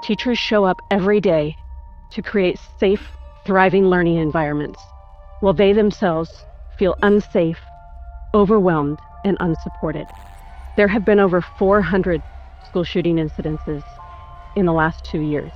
Teachers show up every day to create safe, thriving learning environments, while they themselves feel unsafe, overwhelmed, and unsupported. There have been over 400 school shooting incidences in the last 2 years.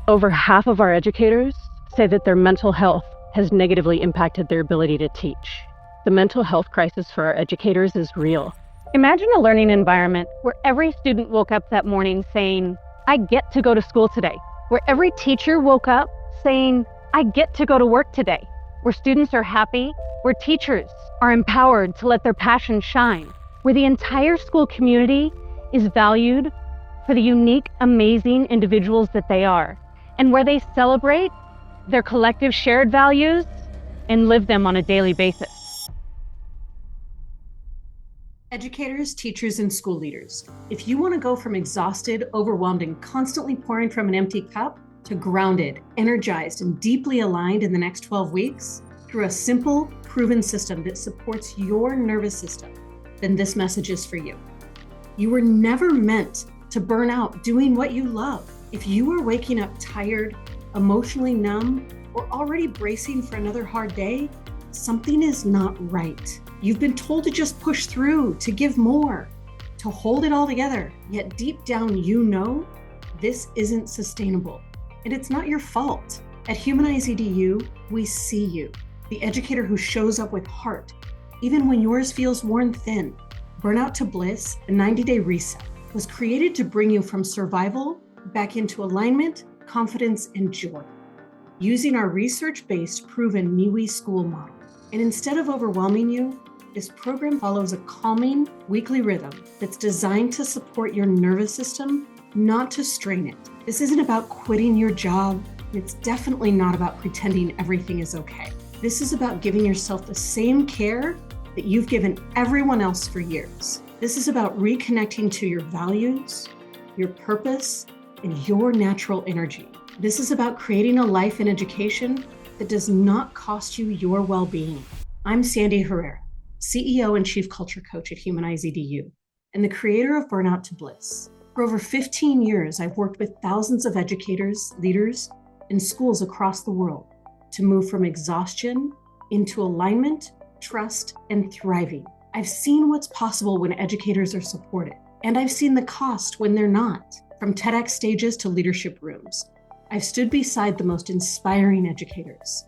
Over half of our educators say that their mental health has negatively impacted their ability to teach. The mental health crisis for our educators is real. Imagine a learning environment where every student woke up that morning saying, I get to go to school today. Where every teacher woke up saying, I get to go to work today. Where students are happy, where teachers are empowered to let their passion shine. Where the entire school community is valued for the unique, amazing individuals that they are. And where they celebrate their collective shared values and live them on a daily basis. Educators, teachers, and school leaders, if you want to go from exhausted, overwhelmed, and constantly pouring from an empty cup to grounded, energized, and deeply aligned in the next 12 weeks through a simple, proven system that supports your nervous system, then this message is for you. You were never meant to burn out doing what you love. If you are waking up tired, emotionally numb, or already bracing for another hard day, something is not right. You've been told to just push through, to give more, to hold it all together. Yet deep down, you know this isn't sustainable. And it's not your fault. At Humanize EDU, we see you, the educator who shows up with heart, even when yours feels worn thin. Burnout to Bliss, a 90-day reset, was created to bring you from survival back into alignment, confidence, and joy. Using our research-based, proven MIWI school model. And instead of overwhelming you, this program follows a calming weekly rhythm that's designed to support your nervous system, not to strain it. This isn't about quitting your job. It's definitely not about pretending everything is okay. This is about giving yourself the same care that you've given everyone else for years. This is about reconnecting to your values, your purpose, and your natural energy. This is about creating a life in education that does not cost you your well-being. I'm Sandy Herrera, CEO and Chief Culture Coach at Humanize EDU, and the creator of Burnout to Bliss. For over 15 years, I've worked with thousands of educators, leaders, and schools across the world to move from exhaustion into alignment, trust, and thriving. I've seen what's possible when educators are supported, and I've seen the cost when they're not. From TEDx stages to leadership rooms, I've stood beside the most inspiring educators,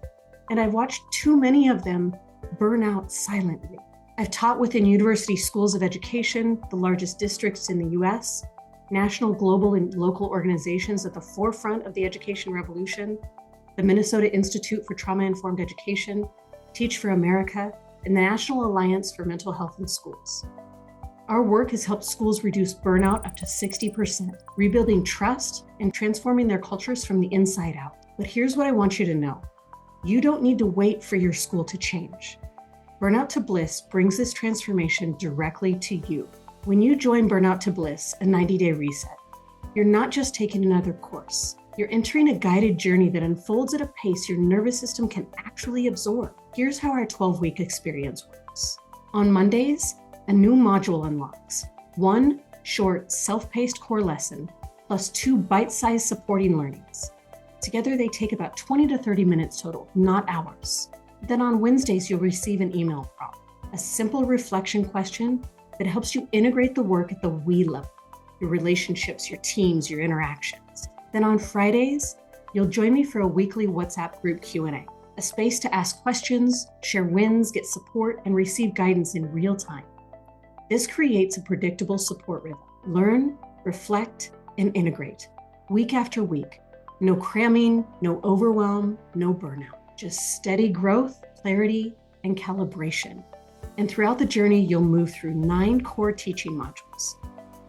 and I've watched too many of them burn out silently. I've taught within university schools of education, the largest districts in the US, national, global, and local organizations at the forefront of the education revolution, the Minnesota Institute for Trauma-Informed Education, Teach for America, and the National Alliance for Mental Health in Schools. Our work has helped schools reduce burnout up to 60%, rebuilding trust and transforming their cultures from the inside out. But here's what I want you to know. You don't need to wait for your school to change. Burnout to Bliss brings this transformation directly to you. When you join Burnout to Bliss, a 90-day reset, you're not just taking another course. You're entering a guided journey that unfolds at a pace your nervous system can actually absorb. Here's how our 12-week experience works. On Mondays, a new module unlocks. One short, self-paced core lesson, plus 2 bite-sized supporting learnings. Together, they take about 20 to 30 minutes total, not hours. Then on Wednesdays, you'll receive an email prompt, a simple reflection question that helps you integrate the work at the we level, your relationships, your teams, your interactions. Then on Fridays, you'll join me for a weekly WhatsApp group Q&A, a space to ask questions, share wins, get support, and receive guidance in real time. This creates a predictable support rhythm. Learn, reflect, and integrate, week after week. No cramming, no overwhelm, no burnout. Just steady growth, clarity, and calibration. And throughout the journey, you'll move through 9 core teaching modules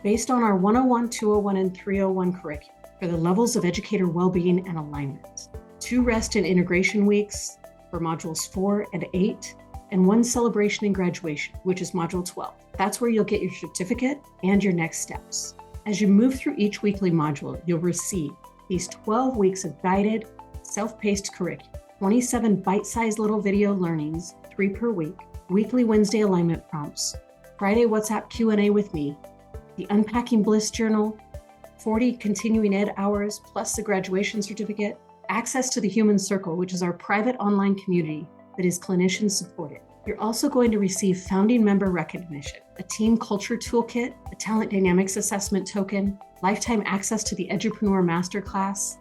based on our 101, 201, and 301 curriculum for the levels of educator well-being and alignment. 2 rest and integration weeks for modules 4 and 8, and 1 celebration and graduation, which is module 12. That's where you'll get your certificate and your next steps. As you move through each weekly module, you'll receive these 12 weeks of guided, self-paced curriculum, 27 bite-sized little video learnings, 3 per week, weekly Wednesday alignment prompts, Friday WhatsApp Q&A with me, the Unpacking Bliss Journal, 40 continuing ed hours plus the graduation certificate, access to the Human Circle, which is our private online community that is clinician supported. You're also going to receive founding member recognition, a team culture toolkit, a talent dynamics assessment token, lifetime access to the Edupreneur Masterclass.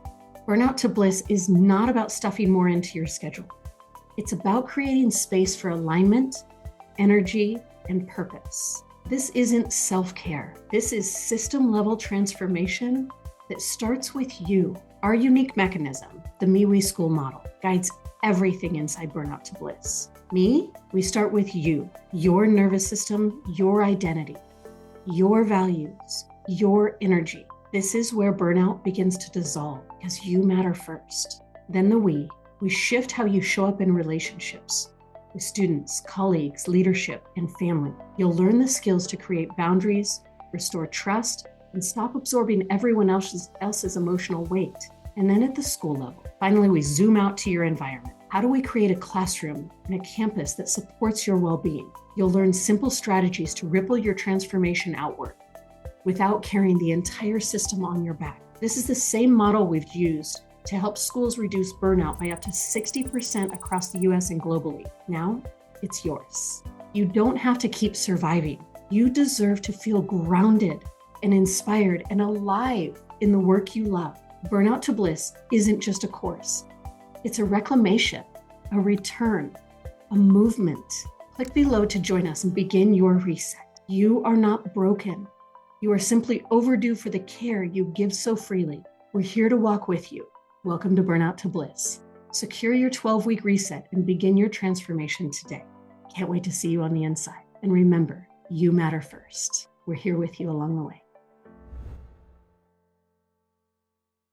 Burnout to Bliss is not about stuffing more into your schedule. It's about creating space for alignment, energy, and purpose. This isn't self-care. This is system-level transformation that starts with you. Our unique mechanism, the Me-We School model, guides everything inside Burnout to Bliss. We start with you, your nervous system, your identity, your values, your energy. This is where burnout begins to dissolve because you matter first. Then the we shift how you show up in relationships with students, colleagues, leadership, and family. You'll learn the skills to create boundaries, restore trust, and stop absorbing everyone else's emotional weight. And then at the school level, finally, we zoom out to your environment. How do we create a classroom and a campus that supports your well-being? You'll learn simple strategies to ripple your transformation outward without carrying the entire system on your back. This is the same model we've used to help schools reduce burnout by up to 60% across the US and globally. Now, it's yours. You don't have to keep surviving. You deserve to feel grounded and inspired and alive in the work you love. Burnout to Bliss isn't just a course. It's a reclamation, a return, a movement. Click below to join us and begin your reset. You are not broken. You are simply overdue for the care you give so freely. We're here to walk with you. Welcome to Burnout to Bliss. Secure your 12-week reset and begin your transformation today. Can't wait to see you on the inside. And remember, you matter first. We're here with you along the way.